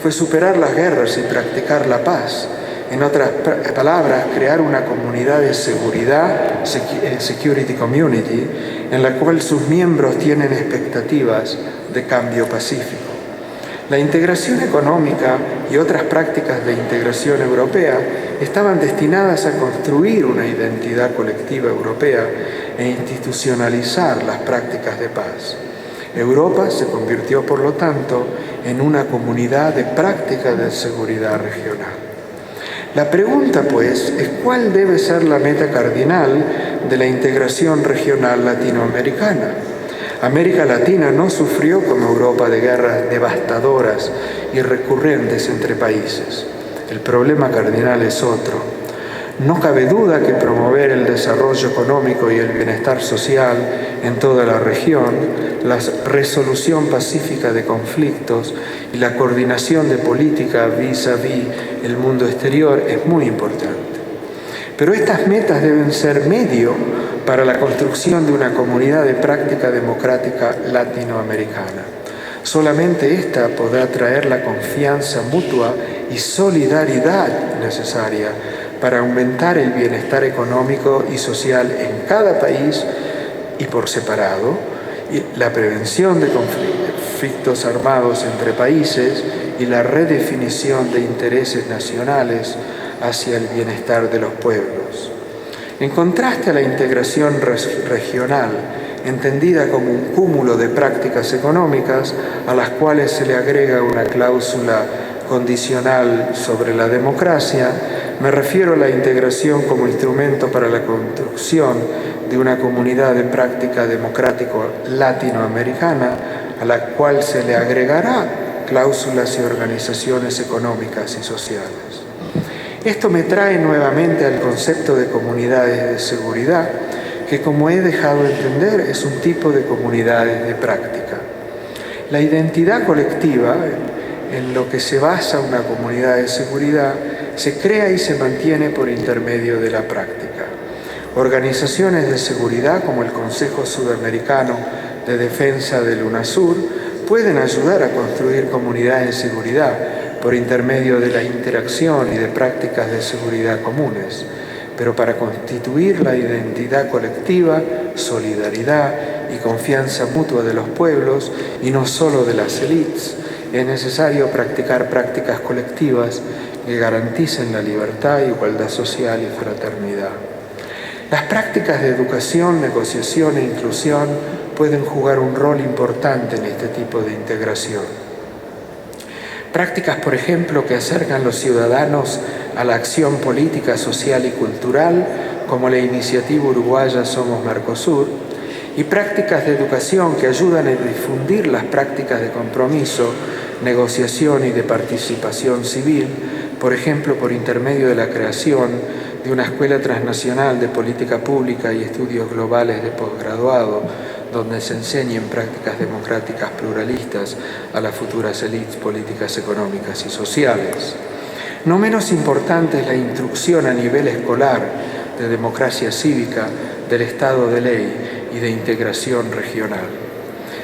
fue superar las guerras y practicar la paz. En otras palabras, crear una comunidad de seguridad, security community, en la cual sus miembros tienen expectativas de cambio pacífico. La integración económica y otras prácticas de integración europea estaban destinadas a construir una identidad colectiva europea e institucionalizar las prácticas de paz. Europa se convirtió, por lo tanto, en una comunidad de prácticas de seguridad regional. La pregunta, pues, es cuál debe ser la meta cardinal de la integración regional latinoamericana. América Latina no sufrió como Europa de guerras devastadoras y recurrentes entre países. El problema cardinal es otro. No cabe duda que promover el desarrollo económico y el bienestar social en toda la región, la resolución pacífica de conflictos y la coordinación de política vis-a-vis el mundo exterior es muy importante. Pero estas metas deben ser medio para la construcción de una comunidad de práctica democrática latinoamericana. Solamente esta podrá traer la confianza mutua y solidaridad necesaria para aumentar el bienestar económico y social en cada país y por separado, y la prevención de conflictos armados entre países y la redefinición de intereses nacionales hacia el bienestar de los pueblos. En contraste a la integración regional, entendida como un cúmulo de prácticas económicas a las cuales se le agrega una cláusula condicional sobre la democracia, me refiero a la integración como instrumento para la construcción de una comunidad de práctica democrático latinoamericana a la cual se le agregará cláusulas y organizaciones económicas y sociales. Esto me trae nuevamente al concepto de comunidades de seguridad, que, como he dejado entender, es un tipo de comunidades de práctica. La identidad colectiva, en lo que se basa una comunidad de seguridad, se crea y se mantiene por intermedio de la práctica. Organizaciones de seguridad como el Consejo Sudamericano de Defensa del UNASUR pueden ayudar a construir comunidades de seguridad por intermedio de la interacción y de prácticas de seguridad comunes. Pero para constituir la identidad colectiva, solidaridad y confianza mutua de los pueblos, y no solo de las élites, es necesario practicar prácticas colectivas que garanticen la libertad, igualdad social y fraternidad. Las prácticas de educación, negociación e inclusión pueden jugar un rol importante en este tipo de integración. Prácticas, por ejemplo, que acercan a los ciudadanos a la acción política, social y cultural, como la iniciativa uruguaya Somos Mercosur, y prácticas de educación que ayudan a difundir las prácticas de compromiso negociación y de participación civil, por ejemplo, por intermedio de la creación de una escuela transnacional de política pública y estudios globales de posgraduado, donde se enseñen prácticas democráticas pluralistas a las futuras élites políticas, económicas y sociales. No menos importante es la instrucción a nivel escolar de democracia cívica, del Estado de Ley y de integración regional.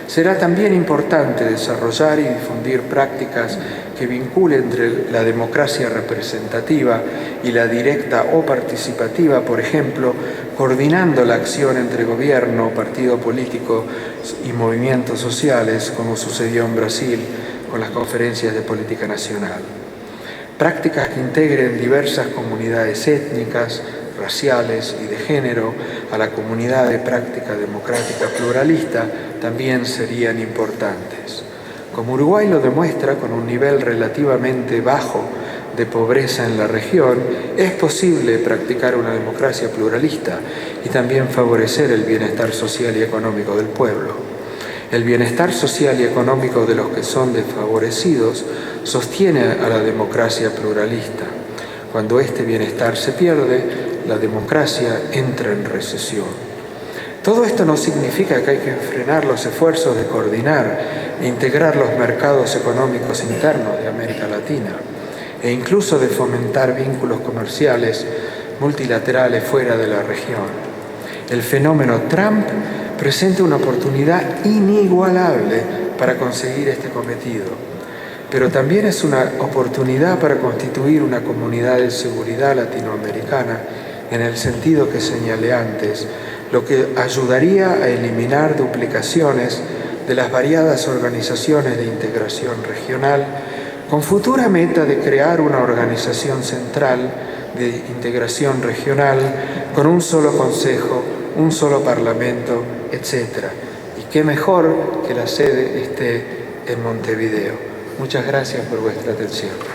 Será también importante desarrollar y difundir prácticas que vinculen entre la democracia representativa y la directa o participativa, por ejemplo, coordinando la acción entre gobierno, partido político y movimientos sociales, como sucedió en Brasil con las conferencias de política nacional. Prácticas que integren diversas comunidades étnicas, raciales y de género a la comunidad de práctica democrática pluralista también serían importantes. Como Uruguay lo demuestra con un nivel relativamente bajo de pobreza en la región, es posible practicar una democracia pluralista y también favorecer el bienestar social y económico del pueblo. El bienestar social y económico de los que son desfavorecidos sostiene a la democracia pluralista. Cuando este bienestar se pierde, la democracia entra en recesión. Todo esto no significa que hay que frenar los esfuerzos de coordinar e integrar los mercados económicos internos de América Latina e incluso de fomentar vínculos comerciales multilaterales fuera de la región. El fenómeno Trump presenta una oportunidad inigualable para conseguir este cometido, pero también es una oportunidad para constituir una comunidad de seguridad latinoamericana en el sentido que señalé antes, lo que ayudaría a eliminar duplicaciones de las variadas organizaciones de integración regional, con futura meta de crear una organización central de integración regional con un solo consejo, un solo parlamento, etc. Y qué mejor que la sede esté en Montevideo. Muchas gracias por vuestra atención.